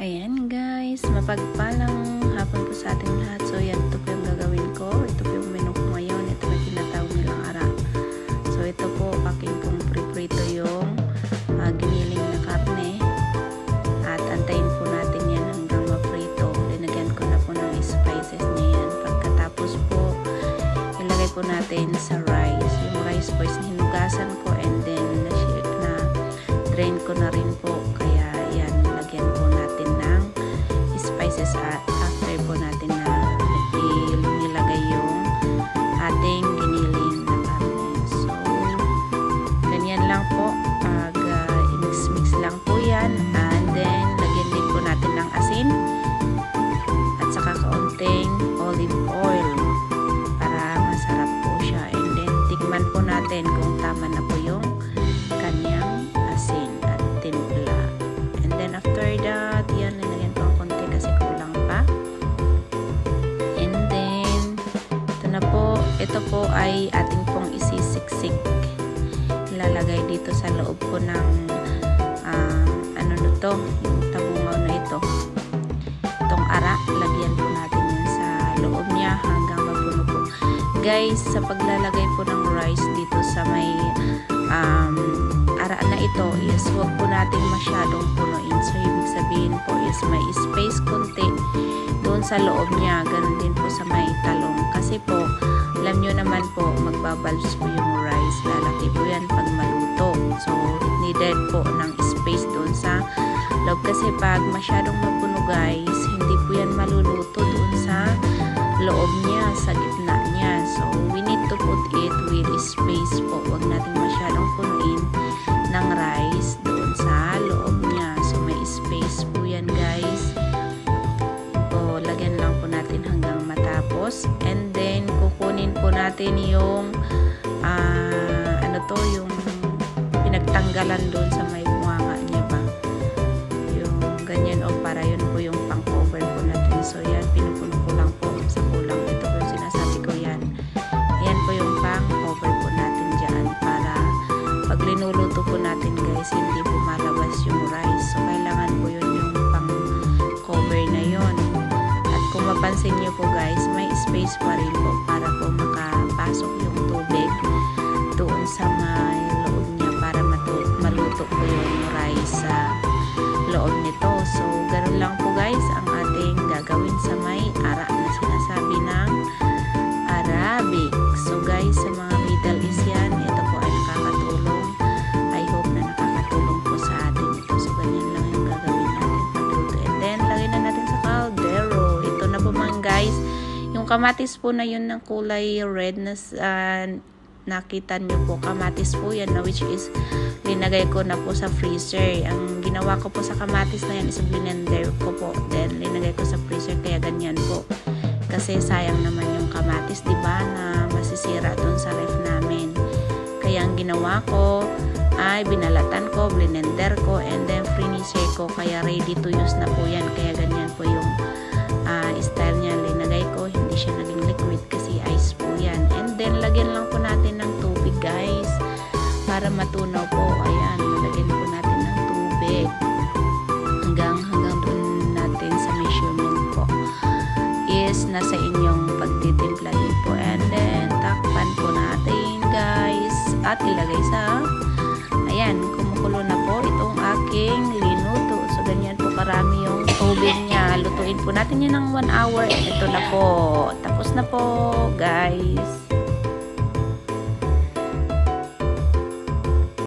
Ayan guys, mapagpalang hapon po sa ating lahat. So yan, ito po yung gagawin ko. Ito po yung menu ko ngayon. Ito po yung tinatawag nilang ara. So ito po, aking pong pre-prito yung giniling na karne. At antayin po natin yan hanggang maprito. Linagyan ko na po ng spices niya yan. Pagkatapos po, ilagay po natin sa rice. Yung rice po is hinugasan ko and then na drain ko na rin po. Kaya yan, lagyan po natin ng spices at after po natin na nilagay yung ating giniling na karne. So, ganyan lang po. I-mix-mix lang po yan. And then, lagyan din po natin ng asin at saka kaunting olive oil para masarap po siya. And then, tikman po natin kung tama na po yung kanyang asin at timpla. And then after that, yan, nilagyan ko ang konti kasi kulang pa. And then, ito na po. Ito po ay ating pong isisiksik. Ilalagay dito sa loob po ng ano to, yung tabungaw na ito. Itong ara, lagyan po natin yan sa loob niya hanggang mapuno po. Guys, sa paglalagay po ng rice dito sa may ara na ito is huwag po natin masyadong punuin. So, ibig sabihin po is may space konti doon sa loob niya. Ganun din po sa may talong. Kasi po, alam nyo naman po, magbabalance po yung rice. Lalaki po yan pag maluto. So, it needed po ng space doon sa loob. Kasi pag masyadong mapuno guys, hindi po yan maluluto doon sa loob niya, sa gitna niya. So, we need to put it with space po. Huwag natin masyadong punuin ng rice doon sa loob niya. So, may space po yan guys. So, lagyan lang po natin hanggang matapos. And then, kukunin po natin yung ano to, yung pinagtanggalan doon sa may bunganga niya ba. Yung ganyan o para yun po yung pang-cover po natin. So, yan, pinupuno ko lang po sa kulang. Ito po yung sinasabi ko yan. Yan po yung pang-cover po natin dyan para pag linuluto po natin guys, hindi po malabas yung rice. So, kailangan po yun yung pang-cover na yun. At kung mapansin nyo po guys, may space pa rin po para po makapasok yung tubig doon sa may loob niya para maluto po yung rice sa loob nito. So, ganun lang po guys ang ating gagawin sa may ara na sinasabi ng Arabic. So, guys, sa mga Middle East yan, ito po ay nakakatulong. I hope na nakakatulong po sa atin ito. So, ganyan lang yung gagawin natin pagluto. And then, lagay na natin sa kaldero. Ito na po mga guys. Yung kamatis po na yun ng kulay red na nakita nyo po, kamatis po yan na which is linagay ko na po sa freezer. Ang ginawa ko po sa kamatis na yan is blender ko po. Then, linagay ko sa freezer kaya ganyan po. Kasi sayang naman yung kamatis, di ba, na masisira dun sa ref namin. Kaya ang ginawa ko ay binalatan ko, blender ko, and then freezer ko. Kaya ready to use na po yan. Kaya ganyan po yung style niya. Linagay ko, hindi siya naging liquid kasi ice po yan. And then, lagyan lang po natin ng tubig guys para matunaw po. Ayan, lagyan po natin ng tubig hanggang dun natin sa measurement po is nasa inyong pagtitimpla din po. And then, takpan po natin guys at ilagay sa ayan, kumukulo na po itong aking linuto. So, ganyan po karami yung tubig niya. Lutuin po natin yan ng 1 hour. Ito na po. Tapos na po guys.